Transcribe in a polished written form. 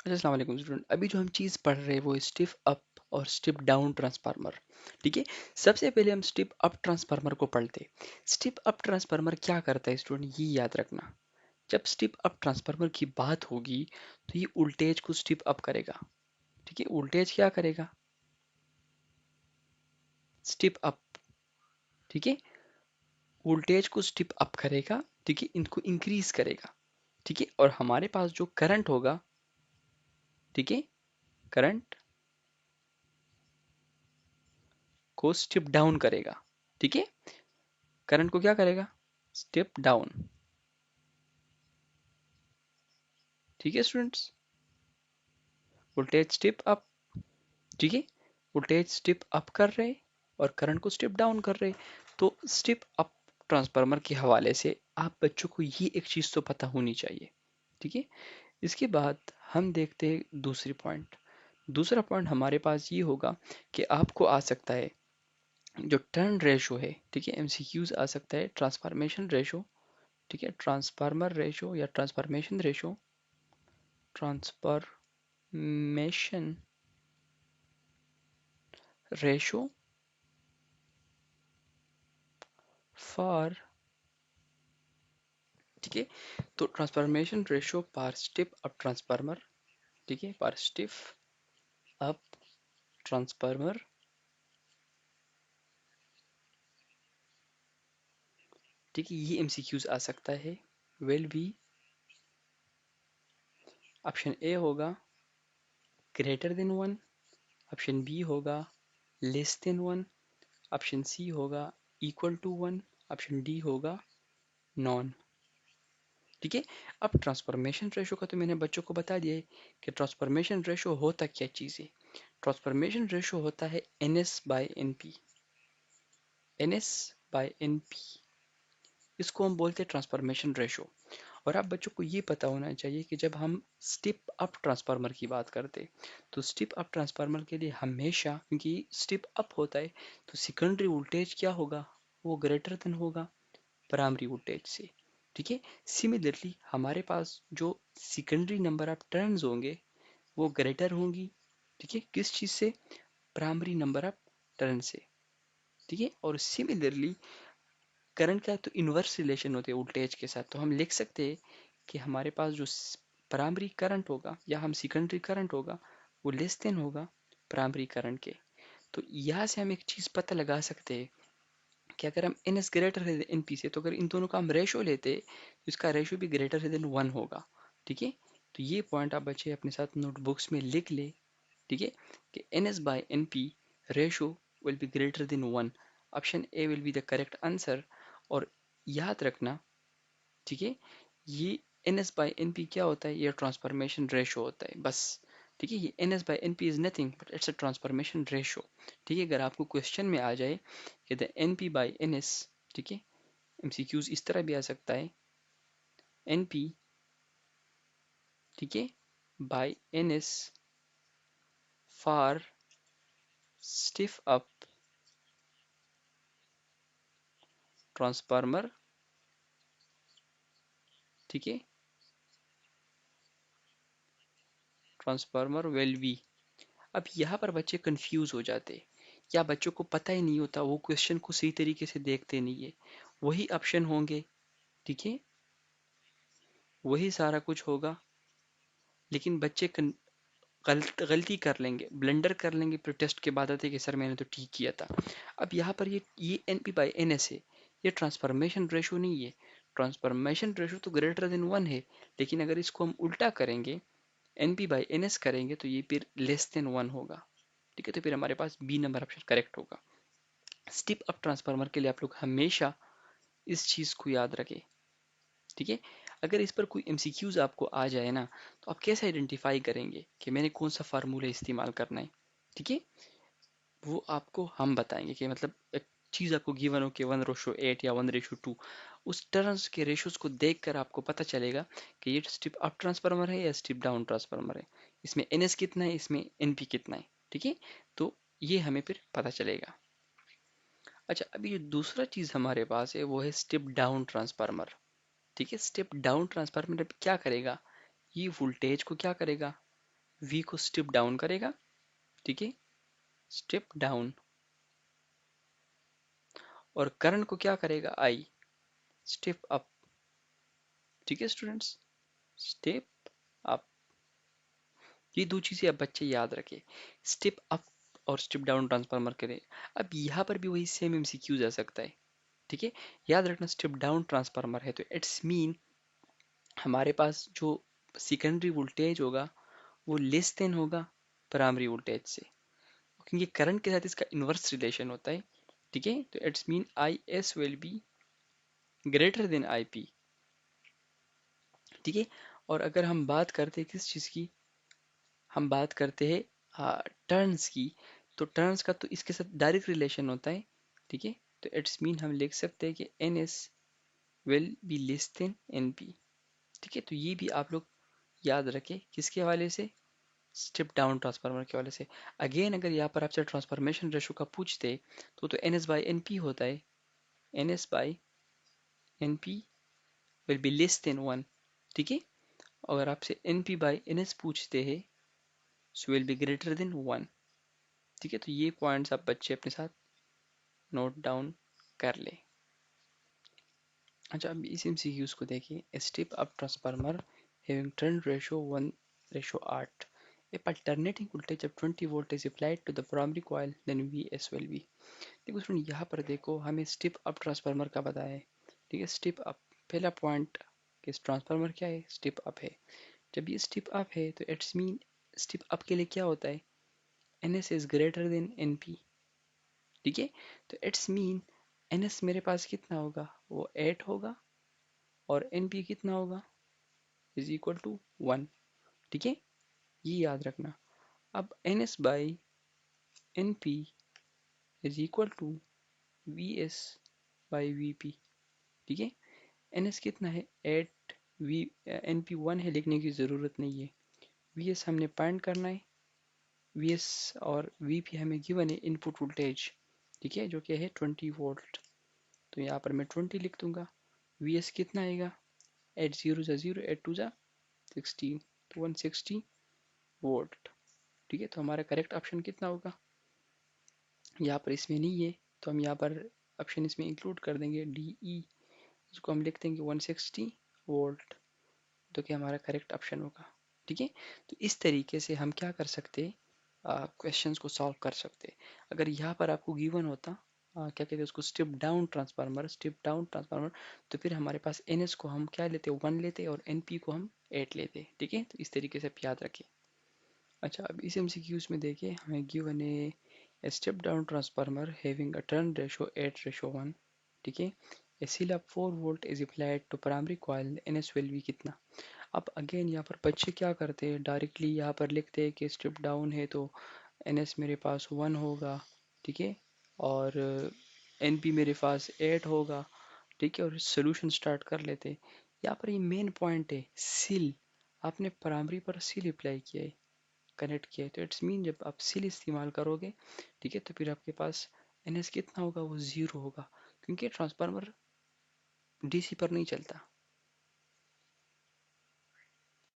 अच्छा, अस्सलाम वालेकुम स्टूडेंट। अभी जो हम चीज़ पढ़ रहे हैं वो स्टिफ अप और स्टिफ डाउन ट्रांसफार्मर। ठीक है। सबसे पहले हम स्टिफ अप ट्रांसफार्मर को पढ़ते हैं। स्टिफ अप ट्रांसफार्मर क्या करता है स्टूडेंट, ये याद रखना। जब स्टिफ अप ट्रांसफार्मर की बात होगी तो ये वोल्टेज को स्टिफ अप करेगा। ठीक है, वोल्टेज क्या करेगा, स्टिफ अप। ठीक है, वोल्टेज को स्टिफ अप करेगा। ठीक है, इनको इंक्रीज करेगा। ठीक है, और हमारे पास जो करंट होगा, ठीक है, करंट को स्टिप डाउन करेगा। ठीक है, करंट को क्या करेगा, स्टेप डाउन। ठीक है स्टूडेंट्स, वोल्टेज स्टेप अप। ठीक है, वोल्टेज स्टेप अप कर रहे और करंट को स्टेप डाउन कर रहे। तो स्टेप अप ट्रांसफार्मर के हवाले से आप बच्चों को ये एक चीज़ तो पता होनी चाहिए। ठीक है, इसके बाद हम देखते हैं दूसरी पॉइंट। दूसरा पॉइंट हमारे पास ये होगा कि आपको आ सकता है जो टर्न रेशो है। ठीक है, एमसीक्यूज आ सकता है ट्रांसफॉर्मेशन रेशो। ठीक है, ट्रांसफार्मर रेशो या transformation ratio, transformation ratio for. ठीक है, तो ट्रांसफॉर्मेशन रेशो पर स्टिफ अप ट्रांसफार्मर। ठीक है, पर स्टिफ अप ट्रांसफार्मर। ठीक है, ये एमसीक्यूज आ सकता है। विल बी, ऑप्शन ए होगा greater than one, option B होगा less than one, option C होगा equal to one, option D होगा नॉन। ठीक है, अब ट्रांसफॉर्मेशन रेशो का तो मैंने बच्चों को बता दिया है कि ट्रांसफॉर्मेशन रेशो होता क्या चीज़ है। ट्रांसफॉर्मेशन रेशो होता है N S by N P. N S by N P, इसको हम बोलते हैं ट्रांसफॉर्मेशन रेशो। और आप बच्चों को ये पता होना चाहिए कि जब हम स्टिप अप ट्रांसफार्मर की बात करते हैं तो स्टिप अप ट्रांसफार्मर के लिए हमेशा, क्योंकि स्टिप अप होता है, तो सेकेंडरी वोल्टेज क्या होगा, वो ग्रेटर देन होगा प्राइमरी वोल्टेज से। ठीक है, सिमिलरली हमारे पास जो सेकेंडरी नंबर ऑफ टर्न्स होंगे वो ग्रेटर होंगी। ठीक है, किस चीज़ से, प्राइमरी नंबर ऑफ टर्न से। ठीक है, और सिमिलरली करंट का तो इन्वर्स रिलेशन होते हैं वोल्टेज के साथ, तो हम लिख सकते हैं कि हमारे पास जो प्राइमरी करंट होगा या हम सेकेंडरी करंट होगा वो लेस देन होगा प्राइमरी करंट के। तो यहाँ से हम एक चीज़ पता लगा सकते हैं कि अगर हम एन एस ग्रेटर है एन पी से, तो अगर इन दोनों का हम रेशो लेते तो इसका रेशो भी ग्रेटर है देन वन होगा। ठीक है, तो ये पॉइंट आप बच्चे अपने साथ नोटबुक्स में लिख ले। ठीक है, कि N S by N P ratio will be greater than one. Option A will be the correct answer. और याद रखना, ठीक है, ये N S by N P क्या होता है, ये ट्रांसफॉर्मेशन रेशो होता है बस। ठीक है, ये N S by N P is nothing but it's a transformation ratio. ठीक है, अगर आपको क्वेश्चन में आ जाए कि the N P by N S, ठीक है, एमसीक्यूज इस तरह भी आ सकता है, एन पी, ठीक है, by N S for step up transformer. ठीक है, ट्रांसफार्मर विल बी। अब यहाँ पर बच्चे कंफ्यूज हो जाते, या बच्चों को पता ही नहीं होता, वो क्वेश्चन को सही तरीके से देखते नहीं है। वही ऑप्शन होंगे, ठीक है, वही सारा कुछ होगा, लेकिन बच्चे गलती कर लेंगे, ब्लंडर कर लेंगे, फिर टेस्ट के बाद आते कि सर मैंने तो ठीक किया था। अब यहाँ पर ये N P by N S है, ये ट्रांसफॉर्मेशन रेशो नहीं है। ट्रांसफॉर्मेशन रेशो तो ग्रेटर देन वन है, लेकिन अगर इसको हम उल्टा करेंगे, N P by N S करेंगे, तो ये फिर लेस देन वन होगा। ठीक है, तो फिर हमारे पास बी नंबर ऑप्शन करेक्ट होगा। स्टिप अप ट्रांसफार्मर के लिए आप लोग हमेशा इस चीज़ को याद रखें। ठीक है, अगर इस पर कोई एमसीक्यूज आपको आ जाए ना, तो आप कैसे आइडेंटिफाई करेंगे कि मैंने कौन सा फार्मूला इस्तेमाल करना है। ठीक है, वो आपको हम बताएंगे कि मतलब एक चीज़ आपको गिवन हो कि 1:8 या 1:2, उस टर्म्स के रेशोज को देखकर आपको पता चलेगा कि ये स्टिप अप ट्रांसफार्मर है या स्टिप डाउन ट्रांसफार्मर है, इसमें एन एस कितना है, इसमें एन पी कितना है। ठीक है, तो ये हमें फिर पता चलेगा। अच्छा, अभी जो दूसरा चीज़ हमारे पास है वो है स्टेप डाउन ट्रांसफार्मर। ठीक है, स्टेप डाउन ट्रांसफार्मर अब क्या करेगा, ये वोल्टेज को क्या करेगा, वी को स्टेप डाउन करेगा, ठीक है, स्टेप डाउन, और करंट को क्या करेगा, आई, स्टेप अप, ठीक है स्टूडेंट्स, स्टेप अप। ये दो चीजें अब बच्चे याद रखें, स्टेप अप और स्टेप डाउन ट्रांसफार्मर के लिए। अब यहाँ पर भी वही सेम एमसीक्यू जा सकता है, ठीक है। याद रखना स्टेप डाउन ट्रांसफार्मर है तो इट्स मीन हमारे पास जो सेकेंडरी वोल्टेज होगा वो लेस देन होगा प्राइमरी वोल्टेज से, क्योंकि करंट के साथ इसका इन्वर्स रिलेशन होता है, ठीक है। तो it's mean I S will be greater than I P, ठीक है। और अगर हम बात करते हैं किस चीज़ की, हम बात करते हैं टर्न्स की, तो टर्न्स का तो इसके साथ डायरेक्ट रिलेशन होता है, ठीक है। तो इट्स मीन हम लिख सकते हैं कि N S will be less than N P, ठीक है। तो ये भी आप लोग याद रखें किसके हवाले से, स्टेप डाउन ट्रांसफार्मर के वाले से। अगेन अगर यहाँ पर आपसे ट्रांसफॉर्मेशन रेशो का पूछते तो N S by N P होता है, N S by N P will be less than one, ठीक है। अगर आपसे N P by N S पूछते हैं so will be greater than one, ठीक है। तो ये पॉइंट्स आप बच्चे अपने साथ नोट डाउन कर ले। अच्छा, अब इस एमसीक्यूज को देखिए, step up transformer having turn ratio 1:8, if alternating voltage of 20 volt is applied to the primary coil then Vs will be। देखो स्टूडेंट यहाँ पर देखो हमें स्टेप अप ट्रांसफार्मर का पता है, ठीक है। स्टेप अप पहला पॉइंट कि ट्रांसफार्मर क्या है, स्टेप अप है। जब ये स्टेप अप है तो इट्स मीन स्टेप अप के लिए क्या होता है, N S is greater than N P, ठीक है। तो इट्स मीन एन एस मेरे पास कितना होगा, वो 8 होगा, और एन पी कितना होगा, इज इक्वल टू 1, ठीक है। ये याद रखना। अब N S by N P is equal to V S by V P, ठीक है। एन एस कितना है 8, वी एन पी 1 है, लिखने की ज़रूरत नहीं है। वी एस हमने फाइंड करना है, वी एस और वी पी हमें गिवन है इनपुट वोल्टेज, ठीक है, जो कि है 20 वोल्ट। तो यहाँ पर मैं 20 लिख दूंगा। वी एस कितना आएगा, 8 0 ज़ा 0, 8 2 ज़ा 16, तो 160 वोल्ट, ठीक है। तो हमारा करेक्ट ऑप्शन कितना होगा, यहाँ पर इसमें नहीं है तो हम यहाँ पर ऑप्शन इसमें इंक्लूड कर देंगे डी ई, इसको हम लिख देंगे 160 वोल्ट, जो कि हमारा करेक्ट ऑप्शन होगा, ठीक है। तो इस तरीके से हम क्या कर सकते हैं, क्वेश्चंस को सॉल्व कर सकते हैं। अगर यहाँ पर आपको गिवन होता क्या कहते हैं उसको, स्टेप डाउन ट्रांसफार्मर, तो फिर हमारे पास एन एस को हम क्या लेते, 1 लेते और एन पी को हम 8 लेते, ठीक है। तो इस तरीके से आप याद रखें। अच्छा, अब इस एमसीक्यूज में देखिए हमें गिवन है a step down transformer having a turn ratio 8:1, ठीक है। a seal up 4 volt is applied to primary coil, ns will be कितना। अब अगेन यहाँ पर बच्चे क्या करते हैं, डायरेक्टली यहाँ पर लिखते हैं कि स्टेप डाउन है तो ns मेरे पास 1 होगा, ठीक है, और np मेरे पास 8 होगा, ठीक है, और सोल्यूशन स्टार्ट कर लेते हैं। यहाँ पर ये मेन पॉइंट है, सील, आपने प्राइमरी पर सील अप्लाई किया है, कनेक्ट किया है, तो इट्स मीन जब आप सील इस्तेमाल करोगे, ठीक है, तो फिर आपके पास एन एस कितना होगा, वो 0 होगा, क्योंकि ट्रांसफार्मर डीसी पर नहीं चलता,